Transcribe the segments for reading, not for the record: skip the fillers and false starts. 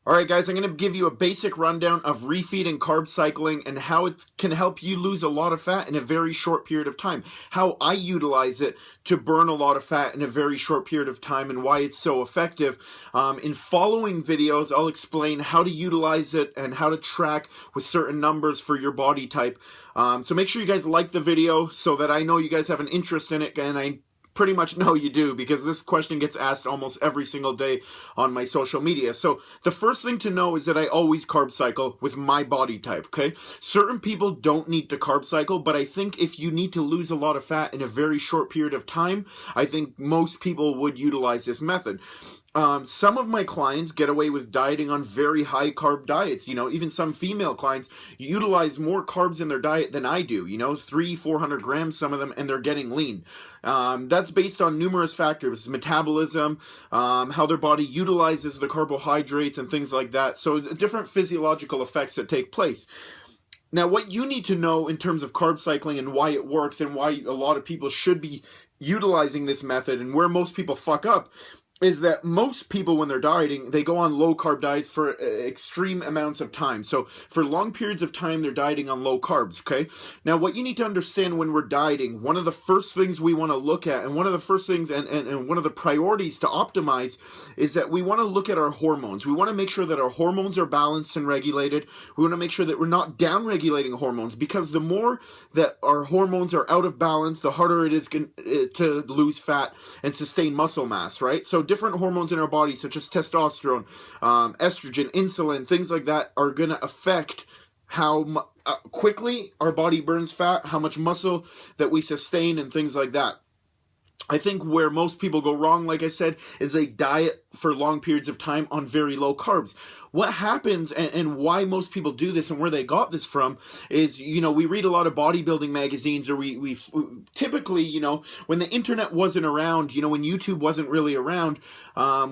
Alright guys, I'm going to give you a basic rundown of refeed and carb cycling and how it can help you lose a lot of fat in a very short period of time. How I utilize it to burn a lot of fat in a very short period of time and why it's so effective. In following videos, I'll explain how to utilize it and how to track with certain numbers for your body type. So make sure you guys like the video so that I know you guys have an interest in it, and I pretty much know you do, because this question gets asked almost every single day on my social media. So the first thing to know is that I always carb cycle with my body type, okay? Certain people don't need to carb cycle, but I think if you need to lose a lot of fat in a very short period of time, I think most people would utilize this method. Some of my clients get away with dieting on very high carb diets. Even some female clients utilize more carbs in their diet than I do, 300-400 grams, some of them, and they're getting lean. That's based on numerous factors: metabolism, how their body utilizes the carbohydrates and things like that. So different physiological effects that take place. Now, what you need to know in terms of carb cycling and why it works and why a lot of people should be utilizing this method, and where most people fuck up, is that most people, when they're dieting, they go on low carb diets for extreme amounts of time. So for long periods of time, they're dieting on low carbs, okay? Now, what you need to understand when we're dieting, one of the first things we want to look at, and one of the first things and one of the priorities to optimize, is that we want to look at our hormones. We want to make sure that our hormones are balanced and regulated. We want to make sure that we're not down-regulating hormones, because the more that our hormones are out of balance, the harder it is to lose fat and sustain muscle mass, right? So different hormones in our body, such as testosterone, estrogen, insulin, things like that, are going to affect how quickly our body burns fat, how much muscle that we sustain, and things like that. I think where most people go wrong, like I said, is they diet for long periods of time on very low carbs. What happens, and why most people do this and where they got this from, is, we read a lot of bodybuilding magazines, or we typically, when the internet wasn't around, when YouTube wasn't really around,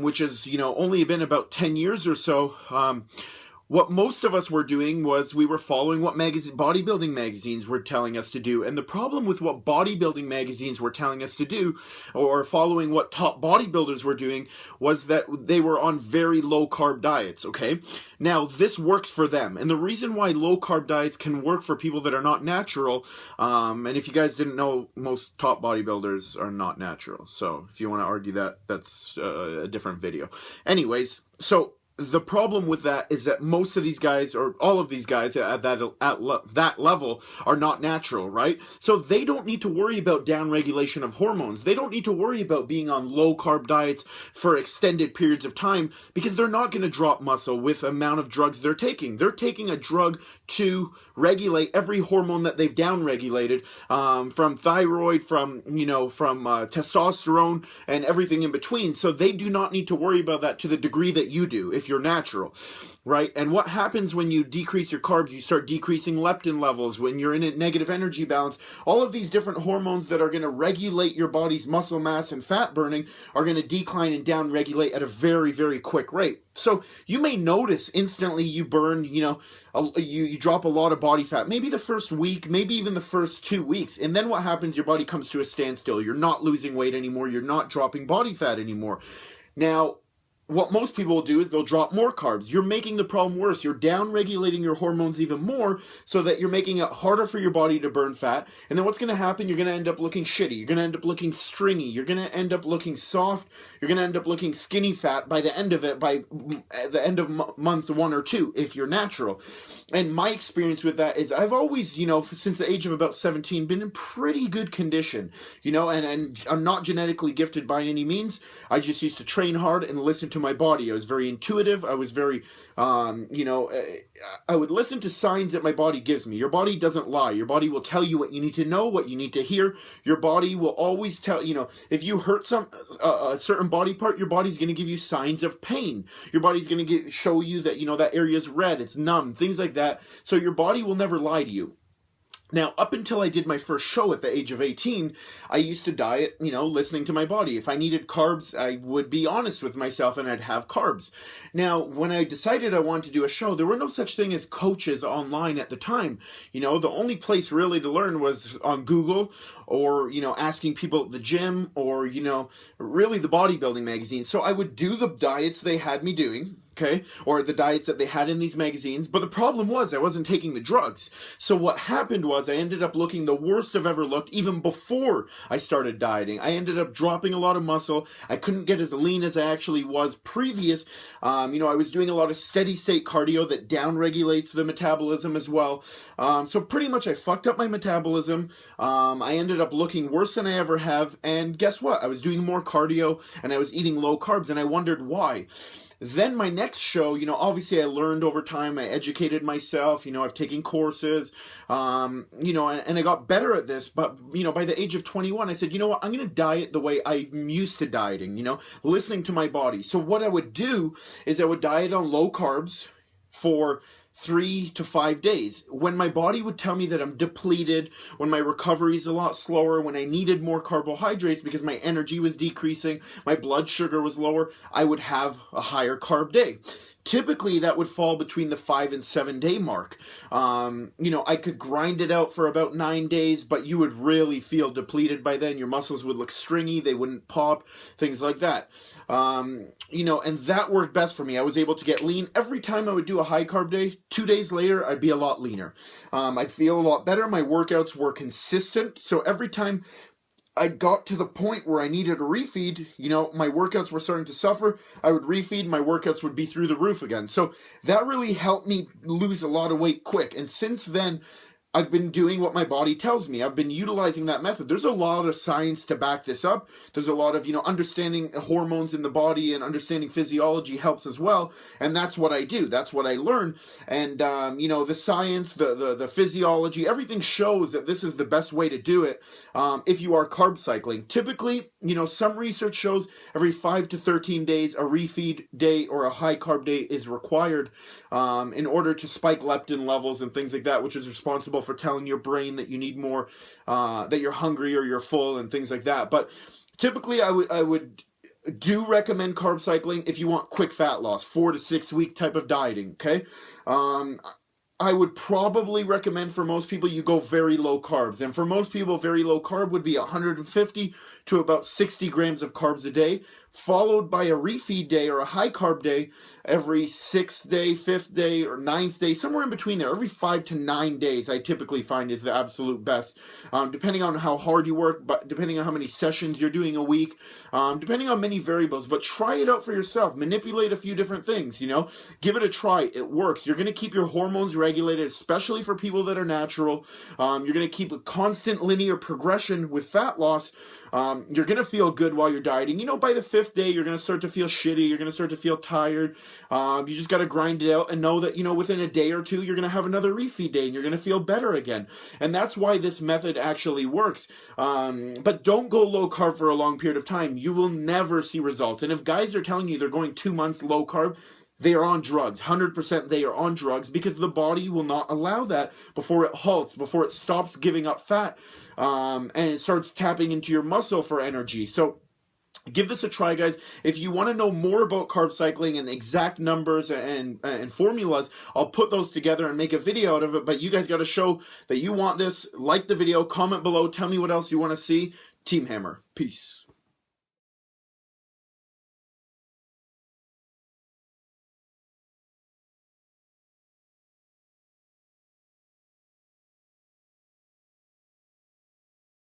which is, only been about 10 years or so, what most of us were doing was we were following what bodybuilding magazines were telling us to do. And the problem with what bodybuilding magazines were telling us to do, or following what top bodybuilders were doing, was that they were on very low carb diets, okay? Now, this works for them. And the reason why low carb diets can work for people that are not natural, and if you guys didn't know, most top bodybuilders are not natural. So if you want to argue that, that's a different video. Anyways, so the problem with that is that most of these guys, or all of these guys at that level, are not natural, right? So they don't need to worry about downregulation of hormones. They don't need to worry about being on low carb diets for extended periods of time, because they're not going to drop muscle with the amount of drugs they're taking. They're taking a drug to regulate every hormone that they've downregulated, from thyroid, from testosterone, and everything in between. So they do not need to worry about that to the degree that you do if you're natural, right? And what happens when you decrease your carbs? You start decreasing leptin levels. When you're in a negative energy balance, all of these different hormones that are going to regulate your body's muscle mass and fat burning are going to decline and down-regulate at a very, very quick rate. So you may notice instantly you burn, you drop a lot of body fat, maybe the first week, maybe even the first 2 weeks. And then what happens? Your body comes to a standstill. You're not losing weight anymore. You're not dropping body fat anymore. Now, what most people will do is they'll drop more carbs. You're making the problem worse. You're down-regulating your hormones even more, so that you're making it harder for your body to burn fat. And then what's going to happen? You're going to end up looking shitty. You're going to end up looking stringy. You're going to end up looking soft. You're going to end up looking skinny fat by the end of it, by the end of month 1 or 2, if you're natural. And my experience with that is I've always, since the age of about 17, been in pretty good condition, and I'm not genetically gifted by any means. I just used to train hard and listen to my body. I was very intuitive. I was very, I would listen to signs that my body gives me. Your body doesn't lie. Your body will tell you what you need to know, what you need to hear. Your body will always tell, if you hurt a certain body part, your body's going to give you signs of pain. Your body's going to show you that, that area's red, it's numb, things like that. So your body will never lie to you. Now, up until I did my first show at the age of 18, I used to diet, listening to my body. If I needed carbs, I would be honest with myself and I'd have carbs. Now, when I decided I wanted to do a show, there were no such thing as coaches online at the time. The only place really to learn was on Google, or, asking people at the gym, or, really the bodybuilding magazine. So I would do the diets they had me doing, okay, or the diets that they had in these magazines. But the problem was I wasn't taking the drugs. So what happened was I ended up looking the worst I've ever looked even before I started dieting. I ended up dropping a lot of muscle. I couldn't get as lean as I actually was previous. I was doing a lot of steady state cardio that down-regulates the metabolism as well. So pretty much I fucked up my metabolism. I ended up looking worse than I ever have. And guess what? I was doing more cardio and I was eating low carbs, and I wondered why. Then my next show, obviously I learned over time, I educated myself, I've taken courses, and I got better at this. But, by the age of 21, I said, you know what, I'm going to diet the way I'm used to dieting, listening to my body. So what I would do is I would diet on low carbs for 3 to 5 days. When my body would tell me that I'm depleted, when my recovery is a lot slower, when I needed more carbohydrates because my energy was decreasing, my blood sugar was lower, I would have a higher carb day. Typically, that would fall between the 5 and 7 day mark. I could grind it out for about 9 days, but you would really feel depleted by then. Your muscles would look stringy, they wouldn't pop, things like that. And that worked best for me. I was able to get lean. Every time I would do a high carb day, 2 days later, I'd be a lot leaner. I'd feel a lot better. My workouts were consistent. So every time I got to the point where I needed a refeed, my workouts were starting to suffer. I would refeed, my workouts would be through the roof again. So that really helped me lose a lot of weight quick. And since then, I've been doing what my body tells me. I've been utilizing that method. There's a lot of science to back this up. There's a lot of, understanding hormones in the body and understanding physiology helps as well. And that's what I do. That's what I learn. And, the science, the physiology, everything shows that this is the best way to do it if you are carb cycling. Typically, some research shows every 5 to 13 days, a refeed day or a high carb day is required in order to spike leptin levels and things like that, which is responsible for telling your brain that you need more, that you're hungry or you're full and things like that. But typically I would do recommend carb cycling if you want quick fat loss, 4 to 6 week type of dieting, okay? I would probably recommend for most people you go very low carbs. And for most people, very low carb would be 150 to about 60 grams of carbs a day, followed by a refeed day or a high carb day every 6th day, 5th day, or 9th day, somewhere in between there. Every 5 to 9 days I typically find is the absolute best, depending on how hard you work, but depending on how many sessions you're doing a week, depending on many variables. But try it out for yourself. Manipulate a few different things, Give it a try. It works. You're going to keep your hormones regulated, especially for people that are natural. You're going to keep a constant linear progression with fat loss. You're going to feel good while you're dieting. By the 5th day, you're going to start to feel shitty. You're going to start to feel tired. You just got to grind it out and know that, within a day or two, you're going to have another refeed day and you're going to feel better again. And that's why this method actually works. But don't go low carb for a long period of time. You will never see results. And if guys are telling you they're going 2 months low carb, they are on drugs. 100% they are on drugs because the body will not allow that before it halts, before it stops giving up fat, and it starts tapping into your muscle for energy. So give this a try, guys. If you want to know more about carb cycling and exact numbers and formulas, I'll put those together and make a video out of it. But you guys got to show that you want this. Like the video, comment below, tell me what else you want to see. Team Hammer. Peace.